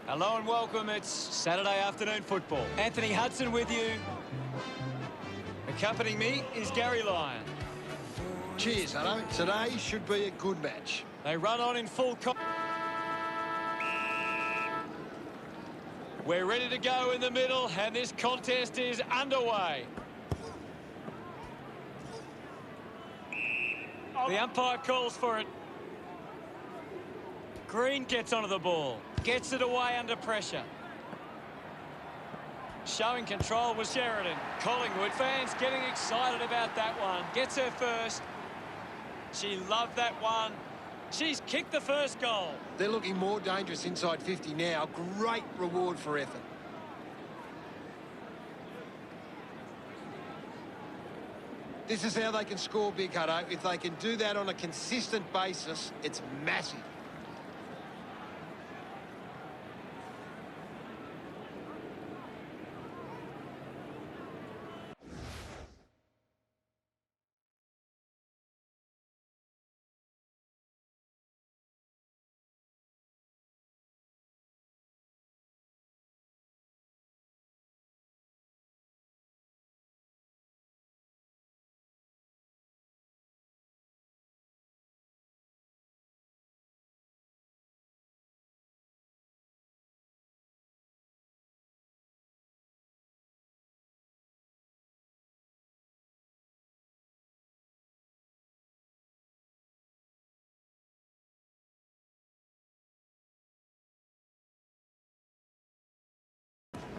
Hello and welcome. It's Saturday afternoon football. Anthony Hudson with you. Accompanying me is Gary Lyon. Cheers, Hutto. Today should be a good match. They run on in full. We're ready to go in the middle, and this contest is underway. The umpire calls for it. Green gets onto the ball. Gets it away under pressure. Showing control was Sheridan. Collingwood fans getting excited about that one. Gets her first. She loved that one. She's kicked the first goal. They're looking more dangerous inside 50 now. Great reward for effort. This is how they can score big, Hutto. If they can do that on a consistent basis, it's massive.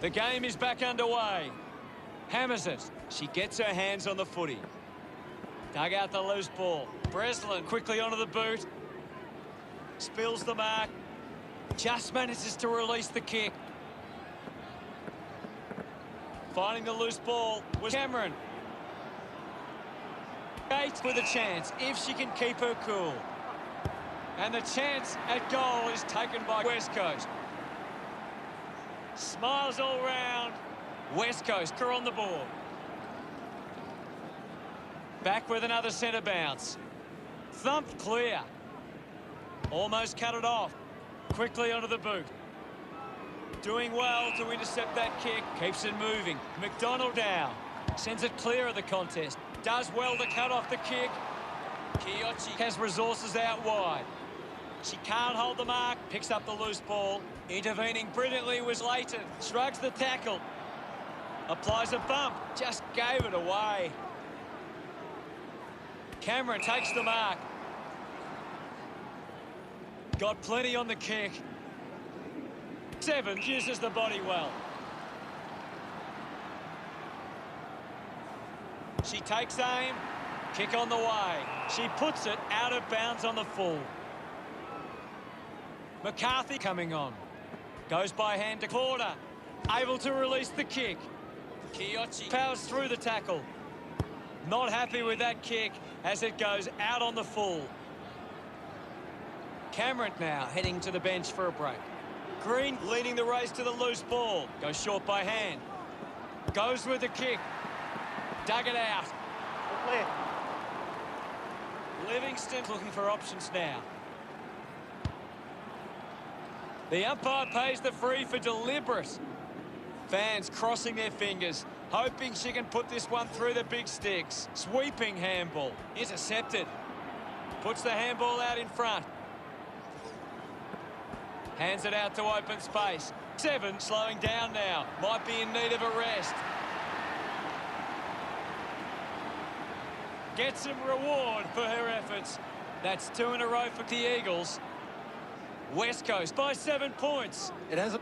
The game is back underway. Hammers it. She gets her hands on the footy. Dug out the loose ball. Breslin quickly onto the boot. Spills the mark. Just manages to release the kick. Finding the loose ball was Cameron. Gates with a chance if she can keep her cool. And the chance at goal is taken by West Coast. Smiles all round. West Coast are on the board. Back with another centre bounce. Thumped clear. Almost cut it off. Quickly onto the boot. Doing well to intercept that kick. Keeps it moving. McDonald down. Sends it clear of the contest. Does well to cut off the kick. Kiochi has resources out wide. She can't hold the mark. Picks up the loose ball. Intervening brilliantly was Leighton. Shrugs the tackle. Applies a bump. Just gave it away. Cameron takes the mark. Got plenty on the kick. 7 uses the body well. She takes aim. Kick on the way. She puts it out of bounds on the full. McCarthy coming on. Goes by hand to Porter. Able to release the kick. Kiochi powers through the tackle. Not happy with that kick as it goes out on the full. Cameron now heading to the bench for a break. Green leading the race to the loose ball. Goes short by hand. Goes with the kick. Dug it out. Livingston looking for options now. The umpire pays the free for deliberate. Fans crossing their fingers, hoping she can put this one through the big sticks. Sweeping handball. Intercepted. Puts the handball out in front. Hands it out to open space. 7 slowing down now. Might be in need of a rest. Gets some reward for her efforts. That's 2 in a row for the Eagles. West Coast by 7 points. It hasn't...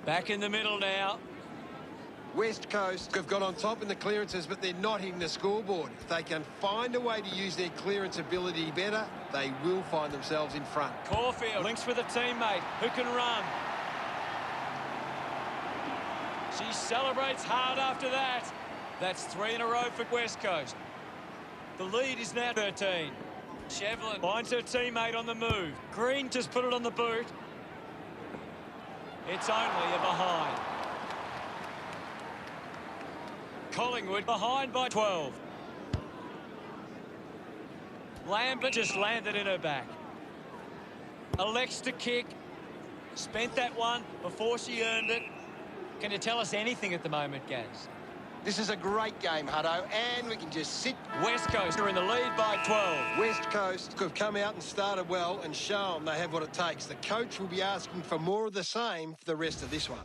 Back in the middle now. West Coast have got on top in the clearances, but they're not hitting the scoreboard. If they can find a way to use their clearance ability better, they will find themselves in front. Caulfield links with a teammate who can run. She celebrates hard after that. That's 3 in a row for West Coast. The lead is now 13. Shevlin finds her teammate on the move. Green just put it on the boot. It's only a behind. Collingwood behind by 12. Lambert just landed in her back. Elects to kick. Spent that one before she earned it. Can you tell us anything at the moment, Gaz? This is a great game, Hutto, and we can just sit. West Coast are in the lead by 12. West Coast have come out and started well and shown they have what it takes. The coach will be asking for more of the same for the rest of this one.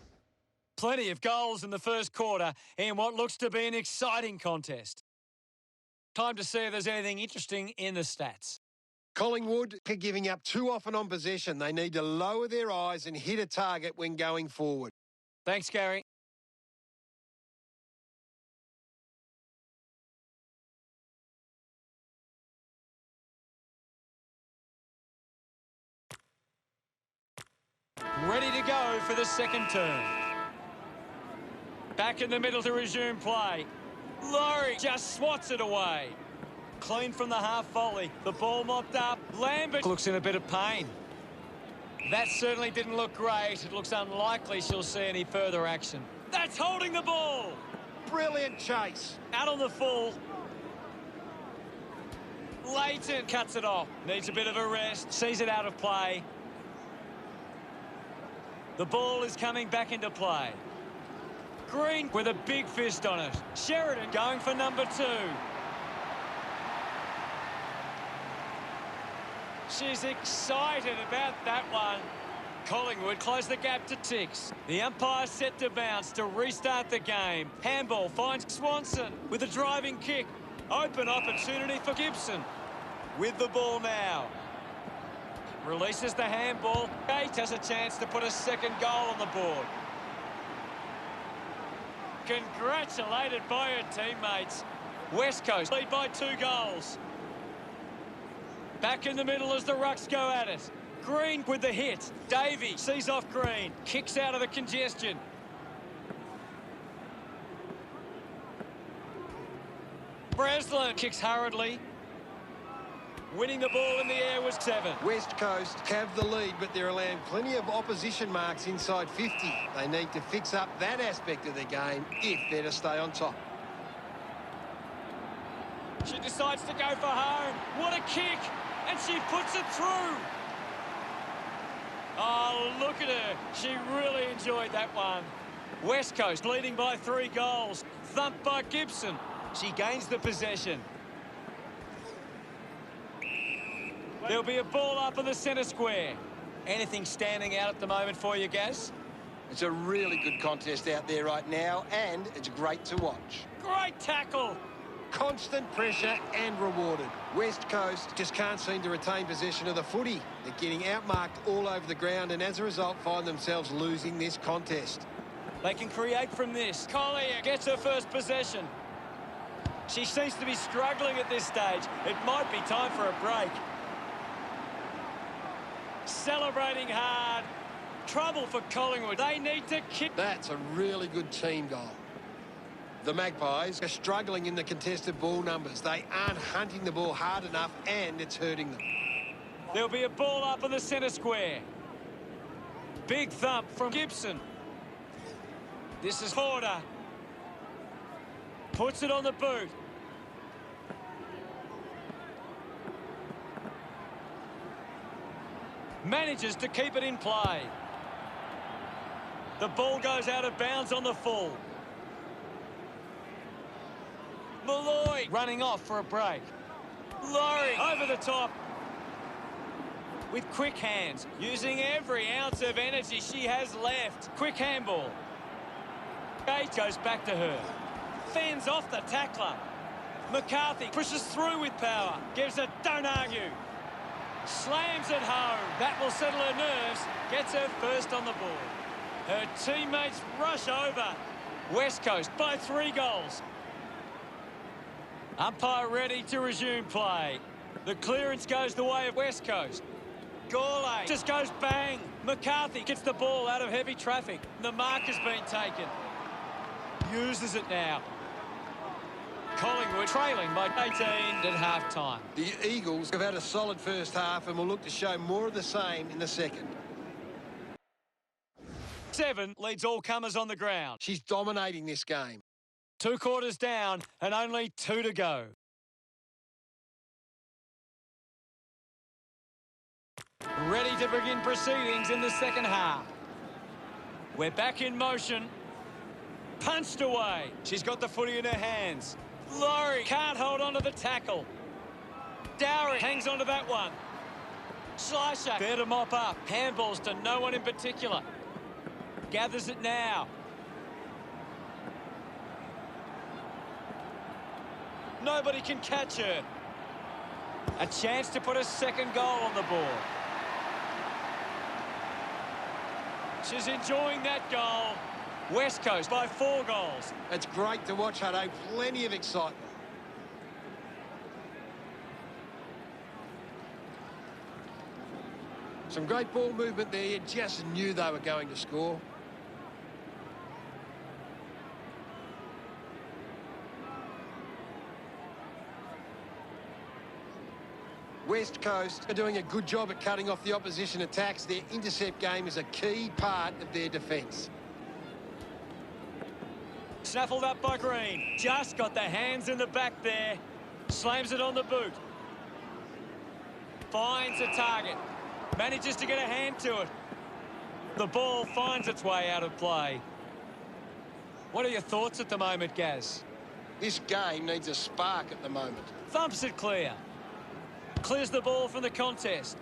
Plenty of goals in the first quarter in what looks to be an exciting contest. Time to see if there's anything interesting in the stats. Collingwood are giving up too often on possession. They need to lower their eyes and hit a target when going forward. Thanks, Gary. Ready to go for the second turn. Back in the middle to resume play. Laurie just swats it away. Clean from the half volley. The ball mopped up. Lambert looks in a bit of pain. That certainly didn't look great. It looks unlikely she'll see any further action. That's holding the ball. Brilliant chase. Out on the full. Leighton cuts it off. Needs a bit of a rest. Sees it out of play. The ball is coming back into play. Green with a big fist on it. Sheridan going for number 2. She's excited about that one. Collingwood close the gap to 6. The umpire set to bounce to restart the game. Handball finds Swanson with a driving kick. Open opportunity for Gibson. With the ball now. Releases the handball. Gate has a chance to put a second goal on the board. Congratulated by her teammates. West Coast lead by 2 goals. Back in the middle as the Rucks go at it. Green with the hit. Davey sees off Green. Kicks out of the congestion. Breslin kicks hurriedly. Winning the ball in the air was 7. West Coast have the lead, but they're allowing plenty of opposition marks inside 50. They need to fix up that aspect of their game if they're to stay on top. She decides to go for home. What a kick! And she puts it through. Oh, look at her. She really enjoyed that one. West Coast leading by 3 goals. Thumped by Gibson. She gains the possession. There'll be a ball up in the centre square. Anything standing out at the moment for you, Gaz? It's a really good contest out there right now, and it's great to watch. Great tackle. Constant pressure and rewarded. West Coast just can't seem to retain possession of the footy. They're getting outmarked all over the ground, and as a result find themselves losing this contest. They can create from this. Collier gets her first possession. She seems to be struggling at this stage. It might be time for a break. Celebrating hard. Trouble for Collingwood. They need to kick. That's a really good team goal. The Magpies are struggling in the contested ball numbers. They aren't hunting the ball hard enough, and it's hurting them. There'll be a ball up in the centre square. Big thump from Gibson. This is Porter. Puts it on the boot. Manages to keep it in play. The ball goes out of bounds on the full. Malloy running off for a break. Laurie over the top. With quick hands, using every ounce of energy she has left. Quick handball. Gate goes back to her. Fends off the tackler. McCarthy pushes through with power. Gives a don't argue. Slams it home. That will settle her nerves. Gets her first on the board. Her teammates rush over. West Coast by 3 goals. Umpire ready to resume play. The clearance goes the way of West Coast. Gourlay just goes bang. McCarthy gets the ball out of heavy traffic. The mark has been taken. Uses it now. Collingwood trailing by 18 at half-time. The Eagles have had a solid first half and will look to show more of the same in the second. 7 leads all comers on the ground. She's dominating this game. 2 quarters down and only 2 to go. Ready to begin proceedings in the second half. We're back in motion. Punched away. She's got the footy in her hands. Laurie can't hold on to the tackle. Dowry hangs on to that one. Slicer there to mop up. Handballs to no one in particular. Gathers it now. Nobody can catch her. A chance to put a second goal on the board. She's enjoying that goal. West Coast by 4 goals. It's great to watch, Hutto. Plenty of excitement. Some great ball movement there. You just knew they were going to score. West Coast are doing a good job at cutting off the opposition attacks. Their intercept game is a key part of their defence. Snaffled up by Green. Just got the hands in the back there. Slams it on the boot. Finds a target. Manages to get a hand to it. The ball finds its way out of play. What are your thoughts at the moment, Gaz? This game needs a spark at the moment. Thumps it clear. Clears the ball from the contest.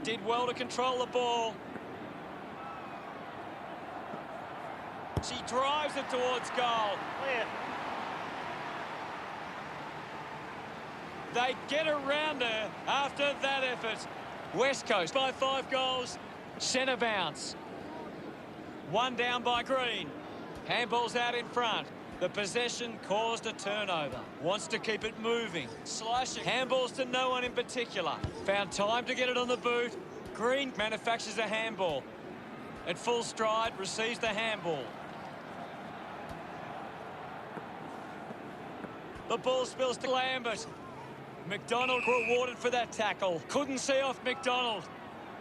Did well to control the ball. She drives it towards goal. Clear. They get around her after that effort. West Coast by 5 goals. Centre bounce. 1 down by Green. Handball's out in front. The possession caused a turnover. Wants to keep it moving. Slashing. Handballs to no one in particular. Found time to get it on the boot. Green manufactures a handball. At full stride, receives the handball. The ball spills to Lambert. McDonald rewarded for that tackle. Couldn't see off McDonald.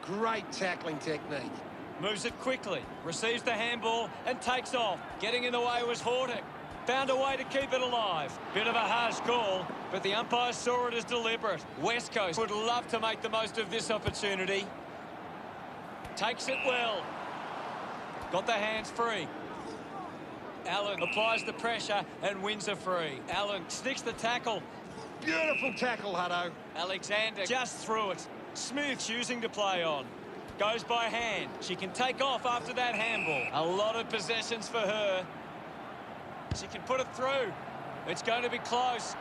Great tackling technique. Moves it quickly. Receives the handball and takes off. Getting in the way was Hortick. Found a way to keep it alive. Bit of a harsh call, but the umpire saw it as deliberate. West Coast would love to make the most of this opportunity. Takes it well. Got the hands free. Allen applies the pressure and wins a free. Allen sticks the tackle. Beautiful tackle, Hutto. Alexander just threw it. Smith choosing to play on. Goes by hand. She can take off after that handball. A lot of possessions for her. She can put it through. It's going to be close.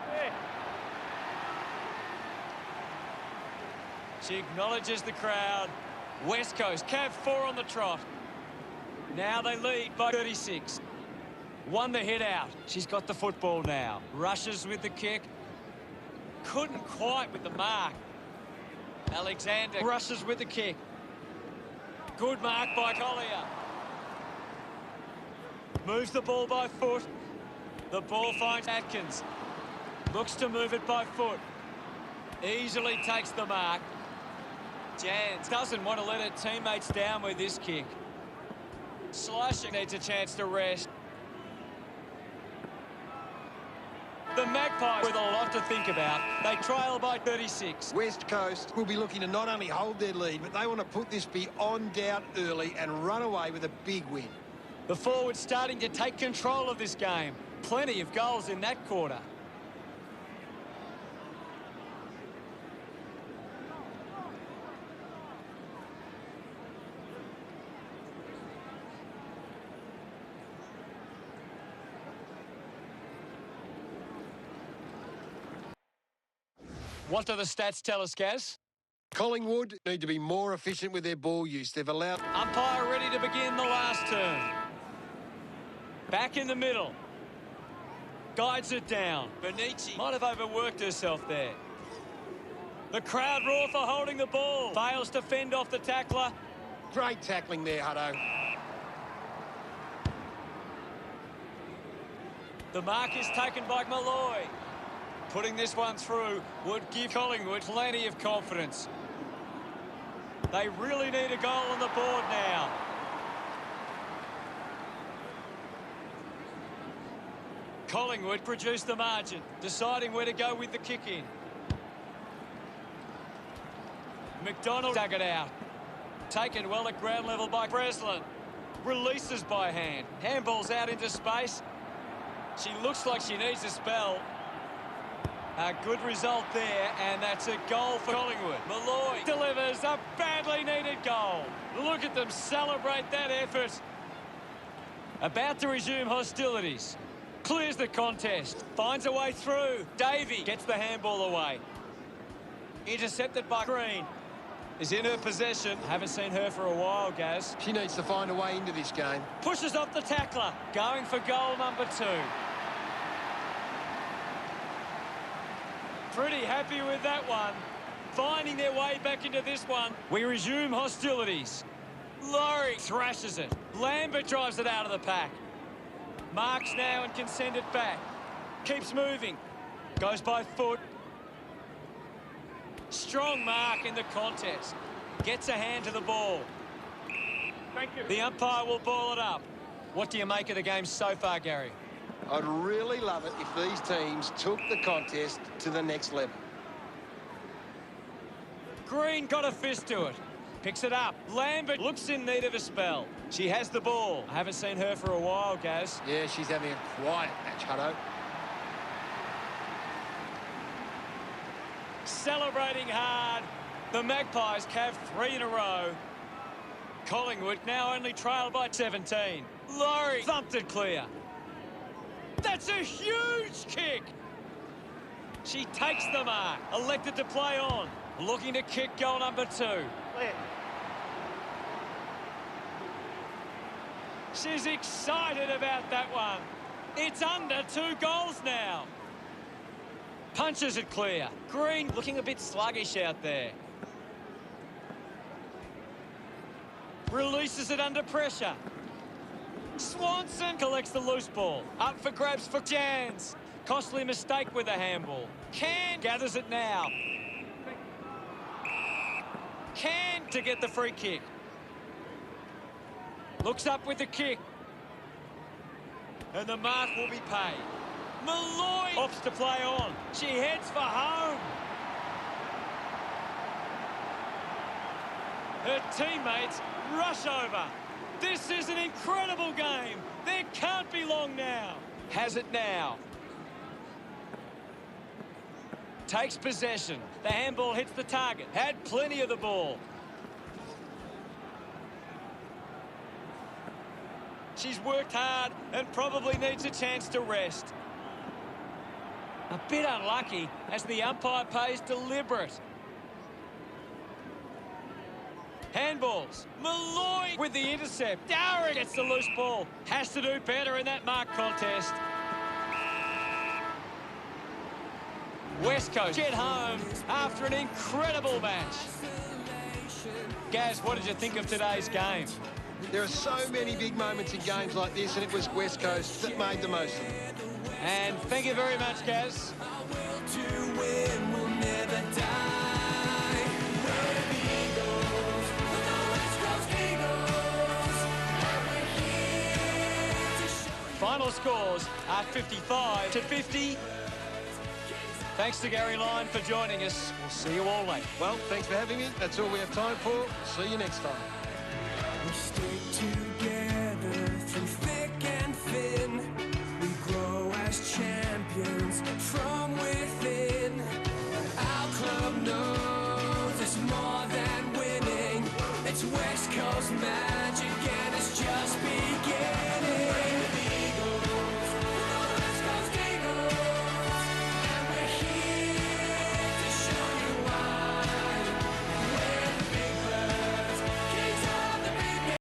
She acknowledges the crowd. West Coast, Cav 4 on the trot. Now they lead by 36. Won the hit out. She's got the football now. Rushes with the kick. Couldn't quite with the mark. Alexander rushes with the kick. Good mark by Collier. Moves the ball by foot. The ball finds Atkins. Looks to move it by foot. Easily takes the mark. Jans doesn't want to let her teammates down with this kick. Slashing needs a chance to rest. The Magpies with a lot to think about. They trail by 36. West Coast will be looking to not only hold their lead, but they want to put this beyond doubt early and run away with a big win. The forwards starting to take control of this game. Plenty of goals in that quarter. What do the stats tell us, Gaz? Collingwood need to be more efficient with their ball use. They've allowed... Umpire ready to begin the last turn. Back in the middle. Guides it down. Benici might have overworked herself there. The crowd roar for holding the ball. Fails to fend off the tackler. Great tackling there, Hutto. The mark is taken by Malloy. Putting this one through would give Collingwood plenty of confidence. They really need a goal on the board now. Collingwood produced the margin, deciding where to go with the kick in. McDonald dug it out. Taken well at ground level by Breslin. Releases by hand. Handball's out into space. She looks like she needs a spell. A good result there, and that's a goal for Collingwood. Malloy delivers a badly needed goal. Look at them celebrate that effort. About to resume hostilities. Clears the contest. Finds a way through. Davey gets the handball away. Intercepted by Green. Is in her possession. Haven't seen her for a while, Gaz. She needs to find a way into this game. Pushes off the tackler. Going for goal number 2. Pretty happy with that one. Finding their way back into this one. We resume hostilities. Laurie thrashes it. Lambert drives it out of the pack. Marks now and can send it back. Keeps moving. Goes by foot. Strong mark in the contest. Gets a hand to the ball. Thank you. The umpire will ball it up. What do you make of the game so far, Gary? I'd really love it if these teams took the contest to the next level. Green got a fist to it. Picks it up. Lambert looks in need of a spell. She has the ball. I haven't seen her for a while, Gaz. Yeah, she's having a quiet match, Hutto. Celebrating hard. The Magpies have 3 in a row. Collingwood now only trailed by 17. Laurie thumped it clear. That's a huge kick. She takes the mark. Elected to play on. Looking to kick goal number 2. Clear. She's excited about that one. It's under 2 goals now. Punches it clear. Green looking a bit sluggish out there. Releases it under pressure. Swanson collects the loose ball. Up for grabs for Jans. Costly mistake with the handball. Can gathers it now. Can to get the free kick. Looks up with the kick. And the mark will be paid. Malloy opts to play on. She heads for home. Her teammates rush over. This is an incredible game. There can't be long now. Has it now. Takes possession. The handball hits the target. Had plenty of the ball. She's worked hard and probably needs a chance to rest. A bit unlucky as the umpire plays deliberate. Handballs. Malloy with the intercept. Dowry gets the loose ball. Has to do better in that mark contest. West Coast get home after an incredible match. Gaz, what did you think of today's game? There are so many big moments in games like this, and it was West Coast that made the most of it. And thank you very much, Gaz. Final scores are 55-50. Thanks to Gary Lyon for joining us. We'll see you all later. Well, thanks for having me. That's all we have time for. See you next time. We stick together through thick and thin. We grow as champions from within.